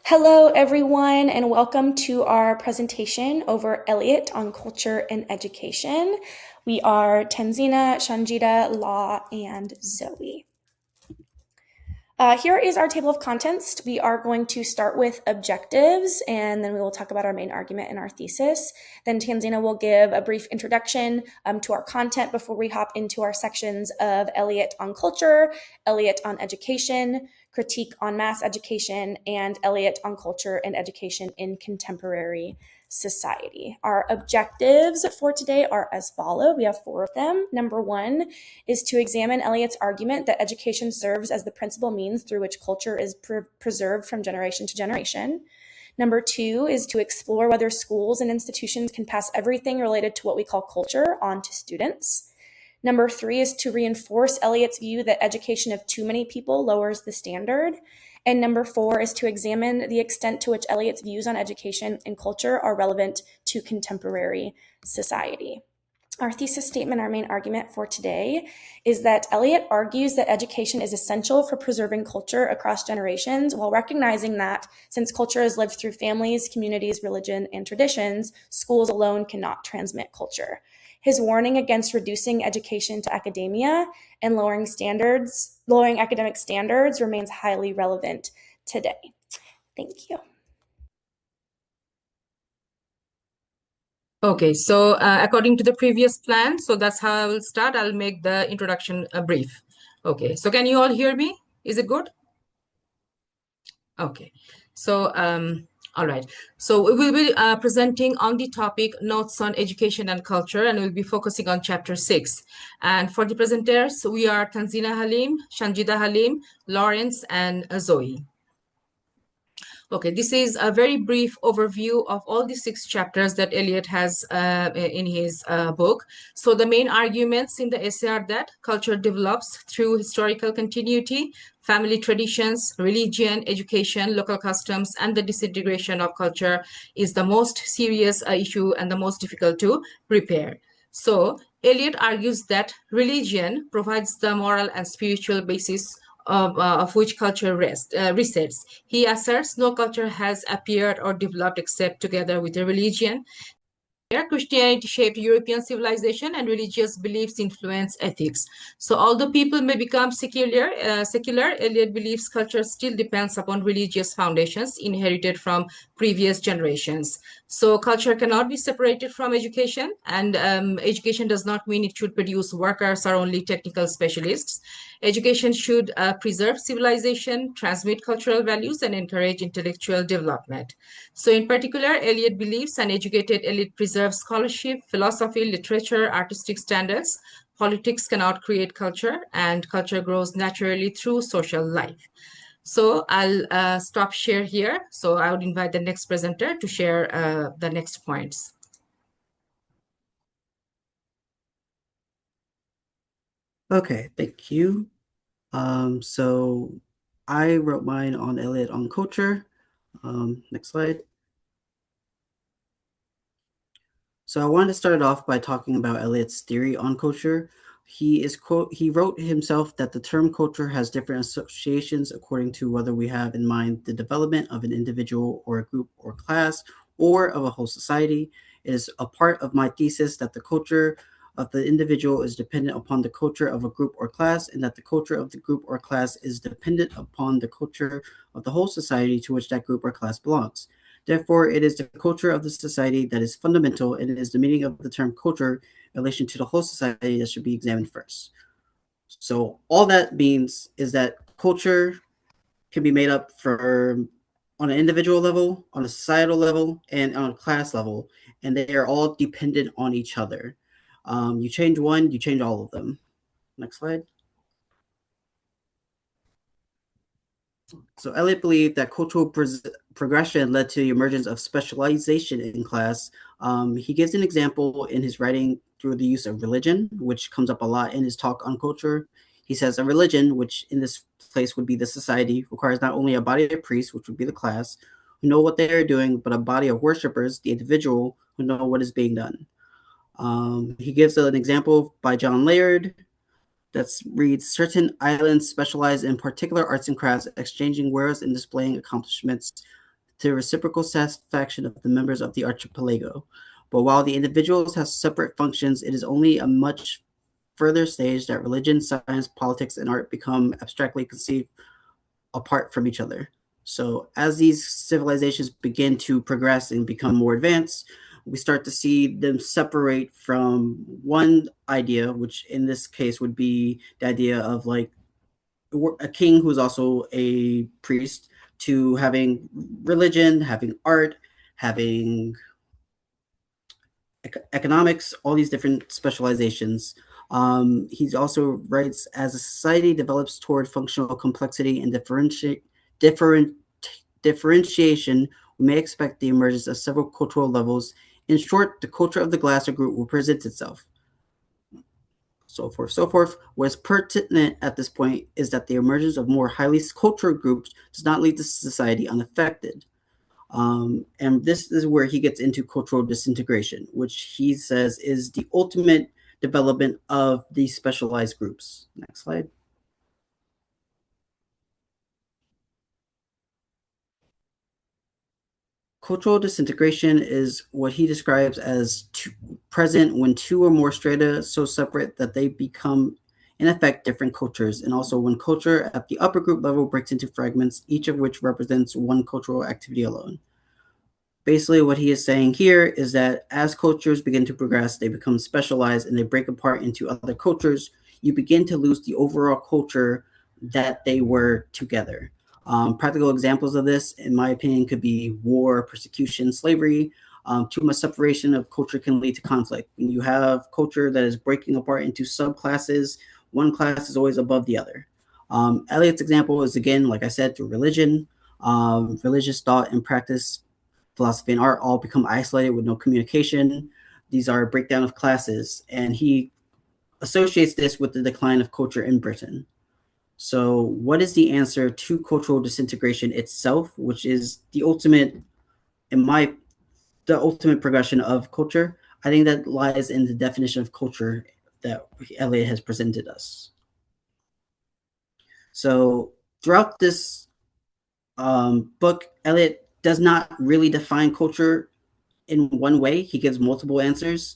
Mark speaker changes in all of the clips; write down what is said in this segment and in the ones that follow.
Speaker 1: Hello, everyone, and welcome to our presentation over Eliot on culture and education. We are Tanzina, Shanjita, Law, and Zoe. Here is our table of contents. We are going to start with objectives, and then we will talk about our main argument and our thesis. Then Tanzina will give a brief introduction to our content before we hop into our sections of Eliot on culture, Eliot on education, critique on mass education, and Eliot on culture and education in contemporary society. Our objectives for today are as follow. We have 4 of them. Number 1 is to examine Eliot's argument that education serves as the principal means through which culture is preserved from generation to generation. Number 2 is to explore whether schools and institutions can pass everything related to what we call culture on to students. Number 3 is to reinforce Eliot's view that education of too many people lowers the standard. And number 4 is to examine the extent to which Eliot's views on education and culture are relevant to contemporary society. Our thesis statement, our main argument for today, is that Eliot argues that education is essential for preserving culture across generations, while recognizing that since culture is lived through families, communities, religion, and traditions, schools alone cannot transmit culture. His warning against reducing education to academia and lowering academic standards remains highly relevant today. Thank you.
Speaker 2: Okay, so according to the previous plan, so that's how I will start. I'll make the introduction brief. Okay, so can you all hear me? Is it good? Okay, so all right. So we will be presenting on the topic Notes on Education and Culture, and we'll be focusing on Chapter 6. And for the presenters, we are Tanzina Halim, Shanjida Halim, Lawrence, and Zoe. Okay, this is a very brief overview of all the 6 chapters that Eliot has in his book. So the main arguments in the essay are that culture develops through historical continuity, family traditions, religion, education, local customs, and the disintegration of culture is the most serious issue and the most difficult to repair. So Eliot argues that religion provides the moral and spiritual basis of which culture resets. He asserts no culture has appeared or developed except together with a religion. Christianity shaped European civilization and religious beliefs influence ethics. So although people may become secular, Eliot believes culture still depends upon religious foundations inherited from previous generations. So culture cannot be separated from education, and education does not mean it should produce workers or only technical specialists. Education should preserve civilization, transmit cultural values, and encourage intellectual development. So in particular, Eliot believes an educated elite preserves scholarship, philosophy, literature, artistic standards. Politics cannot create culture, and culture grows naturally through social life. So I'll stop share here. So I would invite the next presenter to share the next points.
Speaker 3: Okay, thank you. So I wrote mine on Eliot on culture. Next slide. So I wanted to start off by talking about Eliot's theory on culture. He wrote himself that the term culture has different associations according to whether we have in mind the development of an individual or a group or class or of a whole society. It is a part of my thesis that the culture of the individual is dependent upon the culture of a group or class, and that the culture of the group or class is dependent upon the culture of the whole society to which that group or class belongs. Therefore, it is the culture of the society that is fundamental, and it is the meaning of the term culture in relation to the whole society that should be examined first. So all that means is that culture can be made up on an individual level, on a societal level, and on a class level, and they are all dependent on each other. You change one, you change all of them. Next slide. So Eliot believed that cultural progression led to the emergence of specialization in class. He gives an example in his writing through the use of religion, which comes up a lot in his talk on culture. He says a religion, which in this place would be the society, requires not only a body of priests, which would be the class, who know what they are doing, but a body of worshipers, the individual, who know what is being done. He gives an example by John Layard, that reads, certain islands specialize in particular arts and crafts, exchanging wares and displaying accomplishments to reciprocal satisfaction of the members of the archipelago. But while the individuals have separate functions, it is only a much further stage that religion, science, politics, and art become abstractly conceived apart from each other. So as these civilizations begin to progress and become more advanced, we start to see them separate from one idea, which in this case would be the idea of like a king who's also a priest, to having religion, having art, having economics, all these different specializations. He also writes, as a society develops toward functional complexity and differentiation, we may expect the emergence of several cultural levels. In short, the culture of the Glasser group will present itself. So forth, so forth. What's pertinent at this point is that the emergence of more highly cultured groups does not leave the society unaffected. And this is where he gets into cultural disintegration, which he says is the ultimate development of these specialized groups. Next slide. Cultural disintegration is what he describes as present when two or more strata so separate that they become, in effect, different cultures, and also when culture at the upper group level breaks into fragments, each of which represents one cultural activity alone. Basically, what he is saying here is that as cultures begin to progress, they become specialized and they break apart into other cultures. You begin to lose the overall culture that they were together. Practical examples of this, in my opinion, could be war, persecution, slavery. Too much separation of culture can lead to conflict. When you have culture that is breaking apart into subclasses, one class is always above the other. Eliot's example is, again, like I said, through religion. Religious thought and practice, philosophy and art all become isolated with no communication. These are a breakdown of classes, and he associates this with the decline of culture in Britain. So, what is the answer to cultural disintegration itself, which is the ultimate, the ultimate progression of culture? I think that lies in the definition of culture that Eliot has presented us. So, throughout this book, Eliot does not really define culture in one way. He gives multiple answers.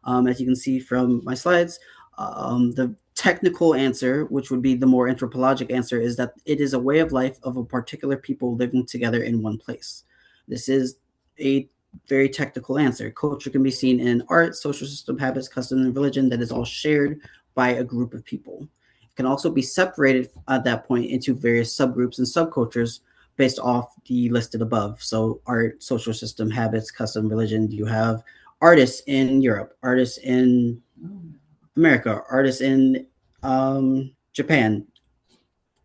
Speaker 3: As you can see from my slides, the technical answer, which would be the more anthropologic answer, is that it is a way of life of a particular people living together in one place. This is a very technical answer. Culture can be seen in art, social system, habits, customs, and religion that is all shared by a group of people. It can also be separated at that point into various subgroups and subcultures based off the listed above. So art, social system, habits, custom, religion. You have artists in Europe, artists in America, artists in Japan,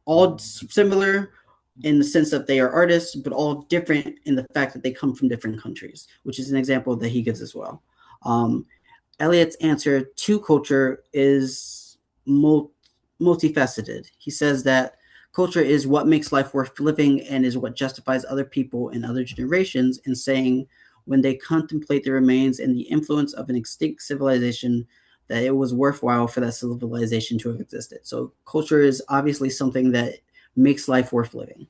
Speaker 3: all similar in the sense that they are artists, but all different in the fact that they come from different countries, which is an example that he gives as well. Eliot's answer to culture is multifaceted. He says that culture is what makes life worth living and is what justifies other people and other generations in saying, when they contemplate the remains and the influence of an extinct civilization, that it was worthwhile for that civilization to have existed. So culture is obviously something that makes life worth living.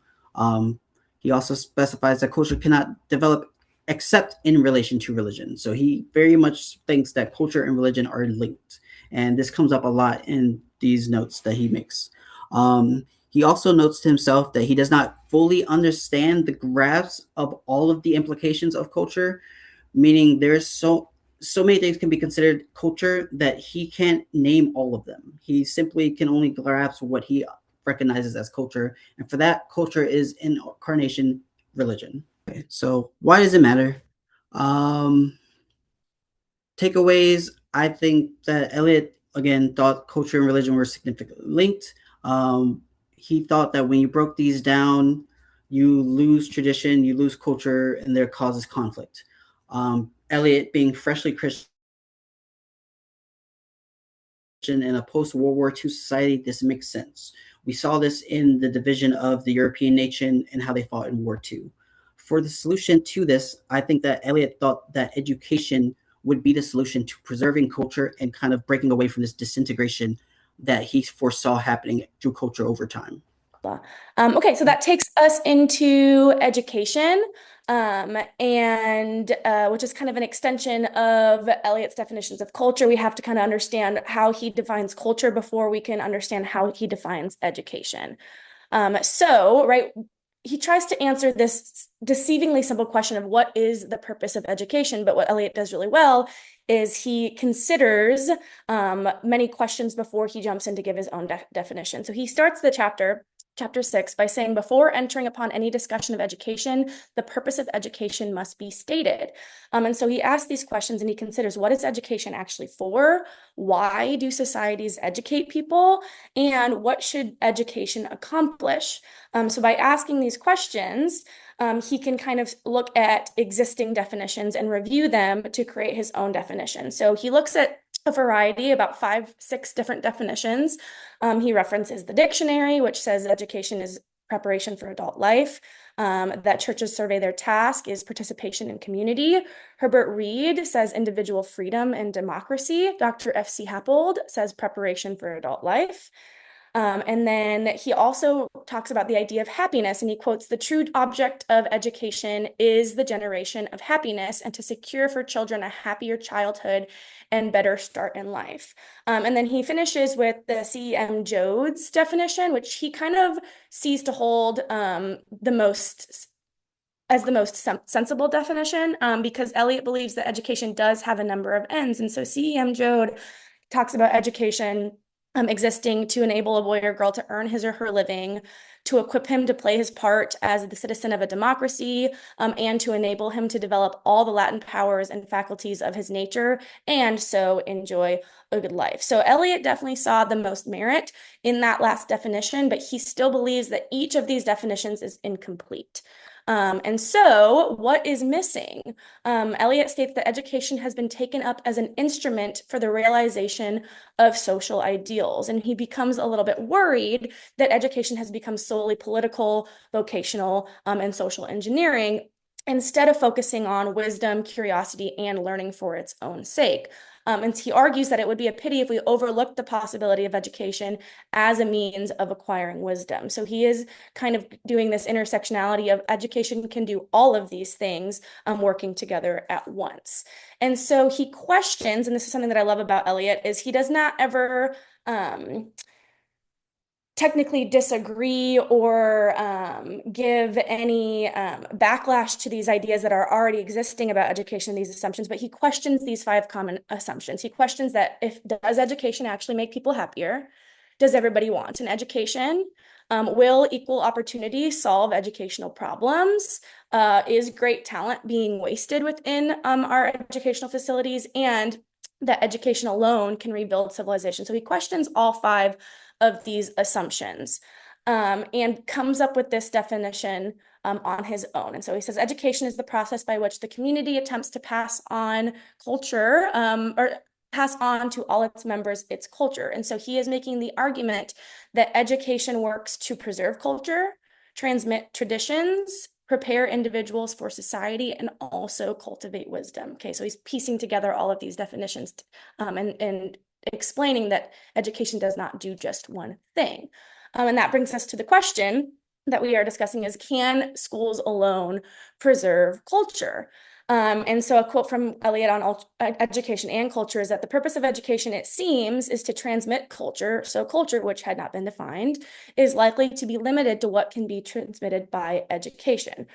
Speaker 3: He also specifies that culture cannot develop except in relation to religion. So he very much thinks that culture and religion are linked. And this comes up a lot in these notes that he makes. He also notes to himself that he does not fully understand the grasp of all of the implications of culture, meaning there's so many things can be considered culture that he can't name all of them. He simply can only grasp what he recognizes as culture, and for that, culture is incarnation religion. Okay, so why does it matter? Takeaways, I think that Eliot, again, thought culture and religion were significantly linked. He thought that when you broke these down, you lose tradition, you lose culture, and there causes conflict. Eliot, being freshly Christian in a post-World War II society, this makes sense. We saw this in the division of the European nation and how they fought in War II. For the solution to this, I think that Eliot thought that education would be the solution to preserving culture and kind of breaking away from this disintegration that he foresaw happening through culture over time.
Speaker 1: Okay, so that takes us into education. and which is kind of an extension of Eliot's definitions of culture. We have to kind of understand how he defines culture before we can understand how he defines education. Right, he tries to answer this deceivingly simple question of what is the purpose of education, but what Eliot does really well is he considers many questions before he jumps in to give his own definition. So he starts the chapter 6, by saying, before entering upon any discussion of education, the purpose of education must be stated. And so he asks these questions and he considers, what is education actually for? Why do societies educate people? And what should education accomplish? So by asking these questions, he can kind of look at existing definitions and review them to create his own definition. So he looks at a variety, about 5-6 different definitions. He references the dictionary, which says education is preparation for adult life, that churches survey their task is participation in community. Herbert Reed says individual freedom and democracy. Dr. F.C. Happold says preparation for adult life. And then he also talks about the idea of happiness, and he quotes, the true object of education is the generation of happiness and to secure for children a happier childhood and better start in life. And then he finishes with the C.M. Joad's definition, which he kind of sees to hold the most sensible definition, because Eliot believes that education does have a number of ends. And so C.M. Joad talks about education existing to enable a boy or girl to earn his or her living, to equip him to play his part as the citizen of a democracy, and to enable him to develop all the latent powers and faculties of his nature, and so enjoy a good life. So Eliot definitely saw the most merit in that last definition, but he still believes that each of these definitions is incomplete. And so what is missing? Eliot states that education has been taken up as an instrument for the realization of social ideals. And he becomes a little bit worried that education has become solely political, vocational, and social engineering, instead of focusing on wisdom, curiosity, and learning for its own sake. And he argues that it would be a pity if we overlooked the possibility of education as a means of acquiring wisdom. So he is kind of doing this intersectionality of education can do all of these things, working together at once. And so he questions, and this is something that I love about Eliot, is he does not ever technically disagree or give any backlash to these ideas that are already existing about education, these assumptions, but he questions these 5 common assumptions. He questions that does education actually make people happier? Does everybody want an education? Will equal opportunity solve educational problems? Is great talent being wasted within our educational facilities? And that education alone can rebuild civilization. So he questions all 5 of these assumptions, and comes up with this definition on his own. And so he says, education is the process by which the community attempts to pass on culture, or pass on to all its members its culture. And so he is making the argument that education works to preserve culture, transmit traditions, prepare individuals for society, and also cultivate wisdom. Okay, so he's piecing together all of these definitions, and explaining that education does not do just one thing. And that brings us to the question that we are discussing is, can schools alone preserve culture? And so a quote from Eliot on education and culture is that the purpose of education, it seems, is to transmit culture. So culture, which had not been defined, is likely to be limited to what can be transmitted by education.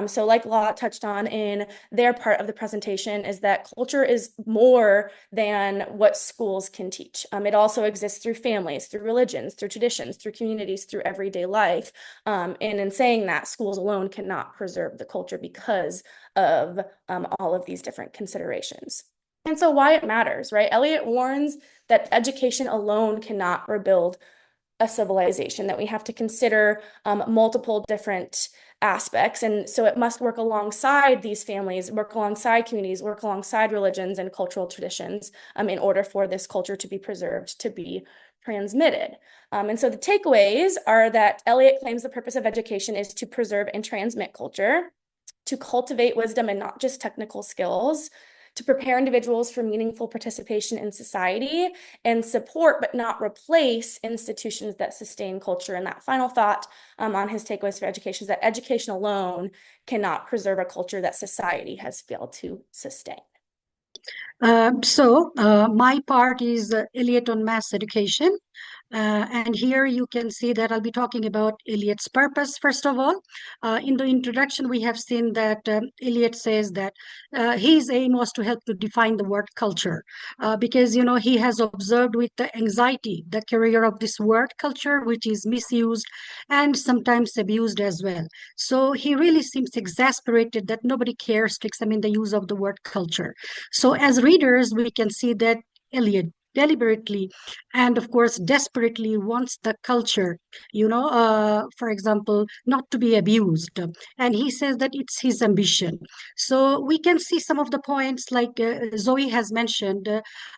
Speaker 1: So like Law touched on in their part of the presentation, is that culture is more than what schools can teach. It also exists through families, through religions, through traditions, through communities, through everyday life. And in saying that, schools alone cannot preserve the culture because of all of these different considerations. And so why it matters, right? Eliot warns that education alone cannot rebuild a civilization, that we have to consider multiple different aspects. And so it must work alongside these families, work alongside communities, work alongside religions and cultural traditions, in order for this culture to be preserved, to be transmitted. And so the takeaways are that Eliot claims the purpose of education is to preserve and transmit culture, to cultivate wisdom and not just technical skills, to prepare individuals for meaningful participation in society and support but not replace institutions that sustain culture. And that final thought on his takeaways for education is that education alone cannot preserve a culture that society has failed to sustain.
Speaker 4: My part is Eliot on mass education. And here you can see that I'll be talking about Eliot's purpose, first of all. In the introduction, we have seen that Eliot says that his aim was to help to define the word culture, because, he has observed with the anxiety the career of this word culture, which is misused and sometimes abused as well. So he really seems exasperated that nobody cares to examine the use of the word culture. So as readers, we can see that Eliot deliberately and of course desperately wants the culture, for example, not to be abused, and he says that it's his ambition. So we can see some of the points like Zoe has mentioned,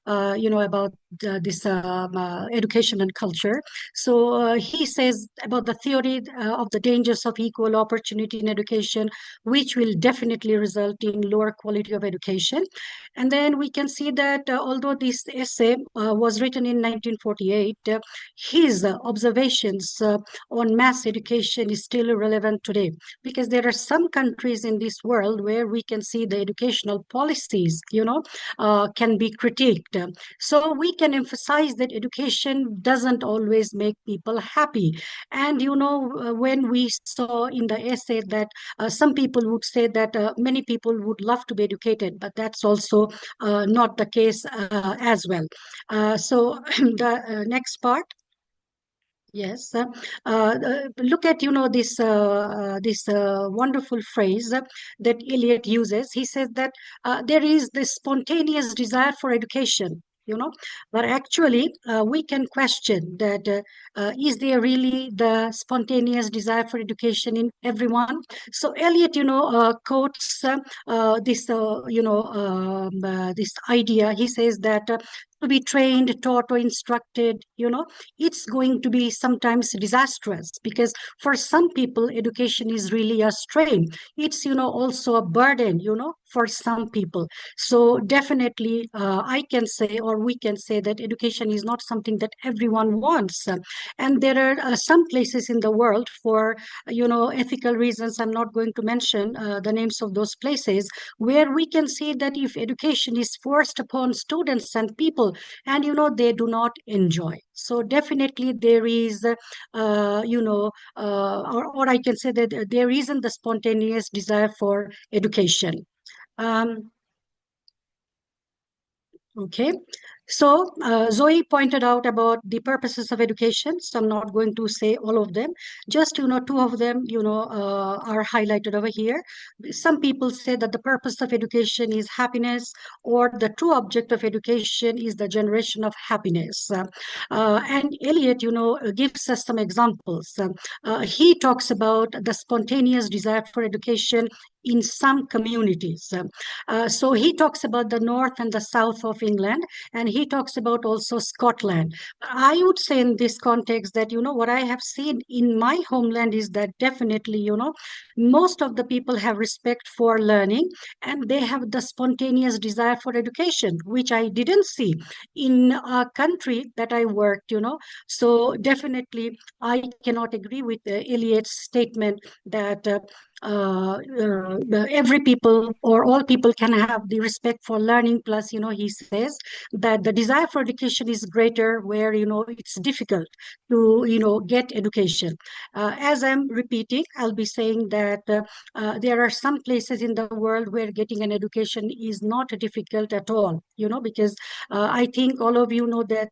Speaker 4: about this education and culture. So he says about the theory of the dangers of equal opportunity in education, which will definitely result in lower quality of education. And then we can see that although this essay was written in 1948, his observations on mass education is still relevant today, because there are some countries in this world where we can see the educational policies, can be critiqued. So we can emphasize that education doesn't always make people happy. And, when we saw in the essay that some people would say that many people would love to be educated, but that's also not the case as well. So the next part. Yes, look at this wonderful phrase that Eliot uses. He says that there is this spontaneous desire for education, but actually we can question that is there really the spontaneous desire for education in everyone? So Eliot, quotes this idea. He says that to be trained, taught, or instructed, it's going to be sometimes disastrous, because for some people, education is really a strain. It's, also a burden, for some people. So definitely, I can say, or we can say that education is not something that everyone wants. And there are some places in the world for, ethical reasons. I'm not going to mention the names of those places, where we can see that if education is forced upon students and people, and they do not enjoy. So definitely there is or I can say that there isn't the spontaneous desire for education. Okay, so Zoe pointed out about the purposes of education, so I'm not going to say all of them. Just, two of them, are highlighted over here. Some people say that the purpose of education is happiness, or the true object of education is the generation of happiness. And Eliot, gives us some examples. He talks about the spontaneous desire for education in some communities. So he talks about the north and the south of England, and he talks about also Scotland. I would say in this context that, what I have seen in my homeland is that definitely, most of the people have respect for learning, and they have the spontaneous desire for education, which I didn't see in a country that I worked, So definitely, I cannot agree with Eliot's statement that every people or all people can have the respect for learning. Plus, he says that the desire for education is greater where, it's difficult to, get education. As I'm repeating, I'll be saying that there are some places in the world where getting an education is not difficult at all, because I think all of you know that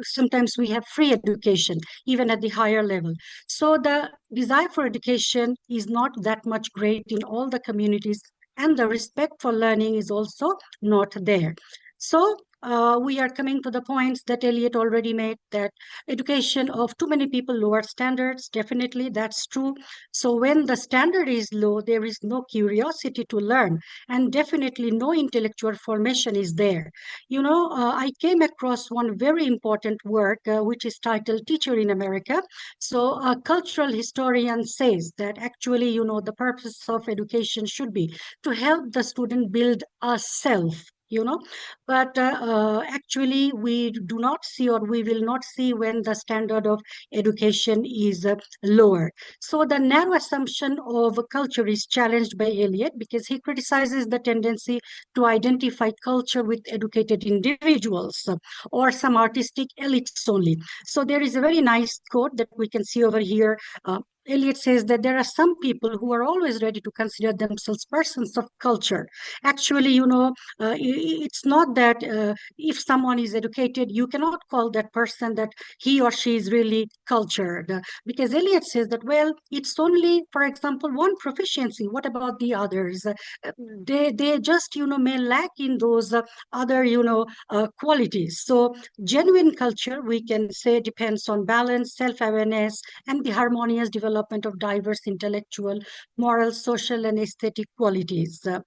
Speaker 4: sometimes we have free education, even at the higher level. So the desire for education is not that much great in all the communities, and the respect for learning is also not there. So we are coming to the points that Eliot already made, that education of too many people lower standards. Definitely, that's true. So when the standard is low, there is no curiosity to learn, and definitely no intellectual formation is there. I came across one very important work, which is titled Teacher in America. So a cultural historian says that actually, the purpose of education should be to help the student build a self, but actually we do not see, or we will not see, when the standard of education is lower. So the narrow assumption of culture is challenged by Eliot, because he criticizes the tendency to identify culture with educated individuals, or some artistic elites only. So there is a very nice quote that we can see over here. Eliot says that there are some people who are always ready to consider themselves persons of culture. Actually, it's not that if someone is educated, you cannot call that person that he or she is really cultured. Because Eliot says that, well, it's only, for example, one proficiency. What about the others? They just, may lack in those other, qualities. So genuine culture, we can say, depends on balance, self-awareness, and the harmonious development of diverse intellectual, moral, social, and aesthetic qualities. As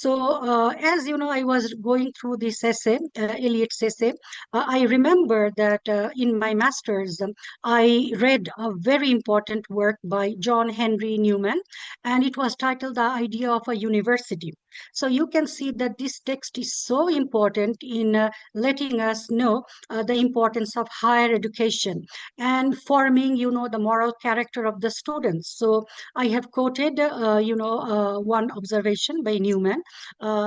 Speaker 4: you know, I was going through this essay, Eliot's essay. I remember that in my master's, I read a very important work by John Henry Newman, and it was titled The Idea of a University. So you can see that this text is so important in letting us know the importance of higher education and forming, the moral character of the students. So I have quoted, one observation by Newman.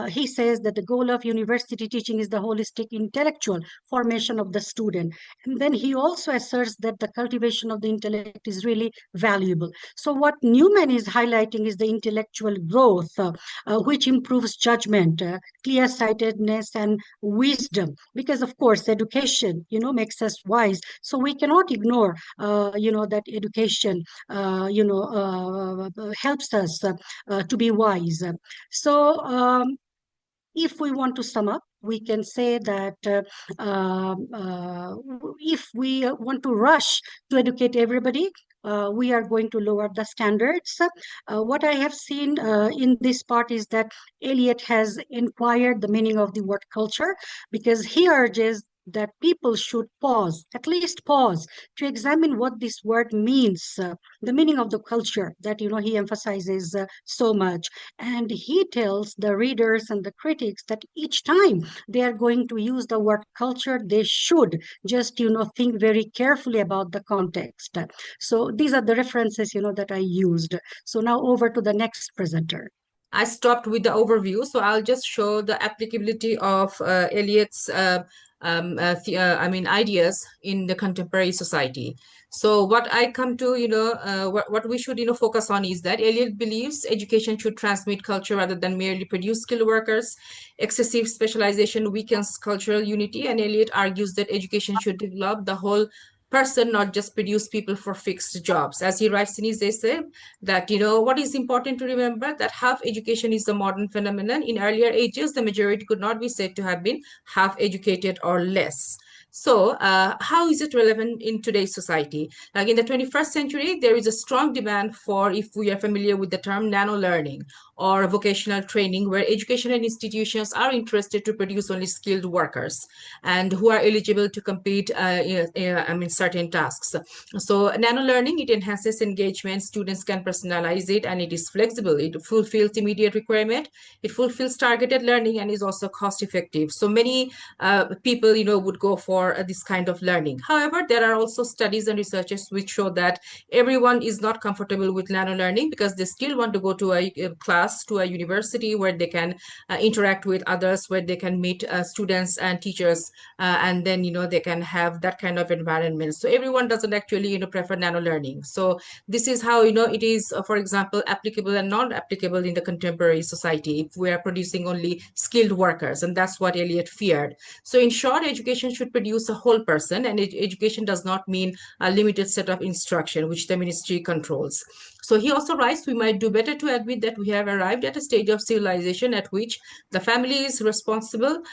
Speaker 4: He says that the goal of university teaching is the holistic intellectual formation of the student. And then he also asserts that the cultivation of the intellect is really valuable. So what Newman is highlighting is the intellectual growth, which improves judgment, clear-sightedness, and wisdom. Because of course, education, makes us wise. So we cannot ignore, that education, helps us to be wise. So if we want to sum up, we can say that if we want to rush to educate everybody, we are going to lower the standards. What I have seen in this part is that Eliot has inquired the meaning of the word culture, because he urges that people should pause, at least pause, to examine what this word means, the meaning of the culture that, he emphasizes so much. And he tells the readers and the critics that each time they are going to use the word culture, they should just, think very carefully about the context. So these are the references, that I used. So now over to the next presenter.
Speaker 2: I stopped with the overview, so I'll just show the applicability of Eliot's ideas in the contemporary society. So what I come to, what we should, focus on is that Eliot believes education should transmit culture rather than merely produce skilled workers. Excessive specialization weakens cultural unity, and Eliot argues that education should develop the whole person, not just produce people for fixed jobs. As he writes in his essay, that, what is important to remember, that half education is the modern phenomenon. In earlier ages, the majority could not be said to have been half educated or less. So how is it relevant in today's society? Like in the 21st century, there is a strong demand for, if we are familiar with the term, nano learning or vocational training, where educational institutions are interested to produce only skilled workers and who are eligible to compete in certain tasks. So nano learning, it enhances engagement, students can personalize it, and it is flexible. It fulfills immediate requirement, it fulfills targeted learning, and is also cost effective. So many people, would go for this kind of learning. However, there are also studies and researches which show that everyone is not comfortable with nano learning, because they still want to go to a class, to a university where they can interact with others, where they can meet students and teachers, and then, they can have that kind of environment. So everyone doesn't actually, prefer nano learning. So this is how, it is, for example, applicable and non-applicable in the contemporary society if we are producing only skilled workers. And that's what Eliot feared. So in short, education should produce a whole person, and education does not mean a limited set of instruction which the ministry controls. So he also writes, we might do better to admit that we have arrived at a stage of civilization at which the family is irresponsible,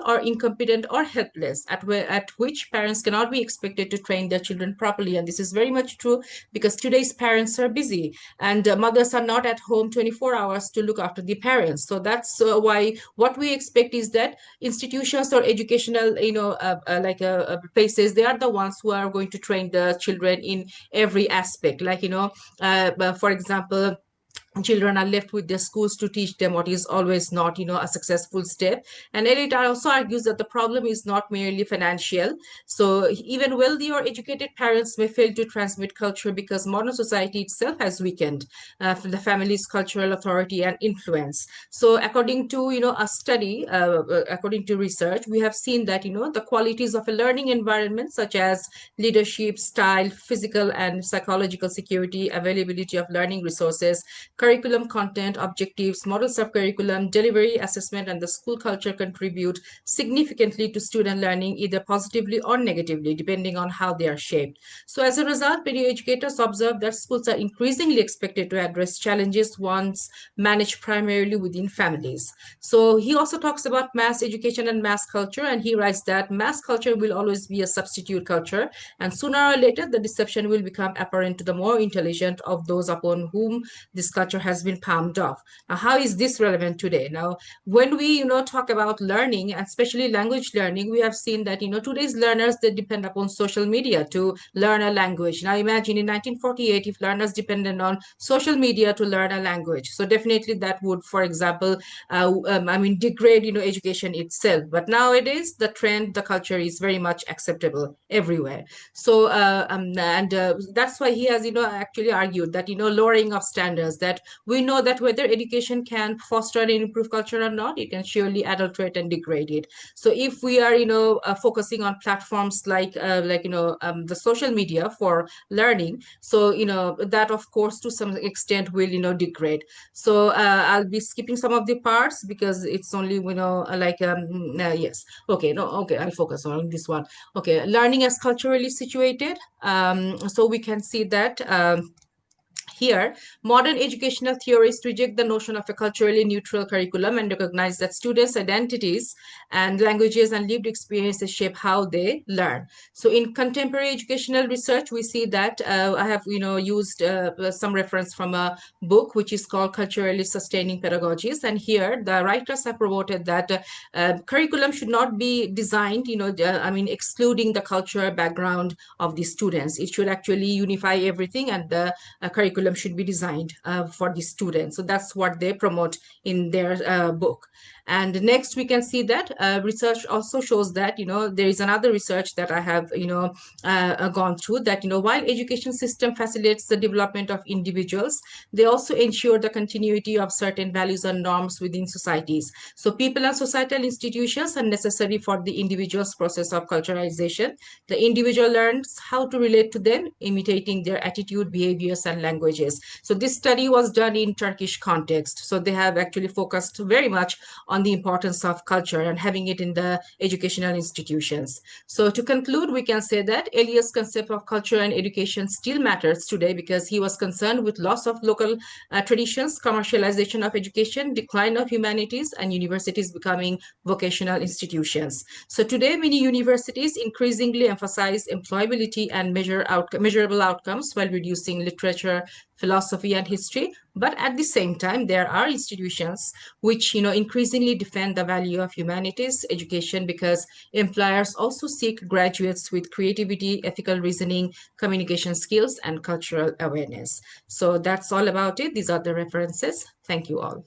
Speaker 2: or incompetent or helpless, at which parents cannot be expected to train their children properly. And this is very much true, because today's parents are busy, and mothers are not at home 24 hours to look after the parents. So that's why what we expect is that institutions or educational, places, they are the ones who are going to train the children in every aspect. For example, children are left with their schools to teach them, what is always not, a successful step. And Eliot also argues that the problem is not merely financial. So even wealthy or educated parents may fail to transmit culture because modern society itself has weakened the family's cultural authority and influence. So according to, a study, according to research, we have seen that, the qualities of a learning environment, such as leadership, style, physical and psychological security, availability of learning resources, curriculum content, objectives, models of curriculum, delivery, assessment, and the school culture contribute significantly to student learning, either positively or negatively, depending on how they are shaped. So as a result, many educators observe that schools are increasingly expected to address challenges once managed primarily within families. So he also talks about mass education and mass culture, and he writes that mass culture will always be a substitute culture, and sooner or later the deception will become apparent to the more intelligent of those upon whom this culture has been palmed off. Now, how is this relevant today? Now, when we, talk about learning, and especially language learning, we have seen that, today's learners, they depend upon social media to learn a language. Now, imagine in 1948, if learners depended on social media to learn a language. So definitely that would, for example, degrade, education itself. But nowadays, the trend, the culture is very much acceptable everywhere. So, that's why he has, actually argued that, lowering of standards, that we know that whether education can foster and improve culture or not, it can surely adulterate and degrade it. So if we are, focusing on platforms like the social media for learning, so, that of course to some extent will, degrade. So I'll be skipping some of the parts because it's only, yes. Okay, no, okay, I'll focus on this one. Okay, learning as culturally situated. So we can see that here, modern educational theorists reject the notion of a culturally neutral curriculum and recognize that students' identities and languages and lived experiences shape how they learn. So in contemporary educational research, we see that I have, used some reference from a book which is called Culturally Sustaining Pedagogies. And here, the writers have promoted that curriculum should not be designed, excluding the cultural background of the students. It should actually unify everything, and the curriculum should be designed for the students. So that's what they promote in their book. And next, we can see that research also shows that, there is another research that I have, gone through, that, while education system facilitates the development of individuals, they also ensure the continuity of certain values and norms within societies. So people and societal institutions are necessary for the individual's process of culturalization. The individual learns how to relate to them, imitating their attitude, behaviors, and languages. So this study was done in Turkish context. So they have actually focused very much on the importance of culture and having it in the educational institutions. So to conclude, we can say that Eliot's concept of culture and education still matters today because he was concerned with loss of local traditions, commercialization of education, decline of humanities, and universities becoming vocational institutions. So today, many universities increasingly emphasize employability and measurable outcomes while reducing literature, philosophy, and history. But at the same time, there are institutions which, increasingly defend the value of humanities education because employers also seek graduates with creativity, ethical reasoning, communication skills, and cultural awareness. So that's all about it. These are the references. Thank you all.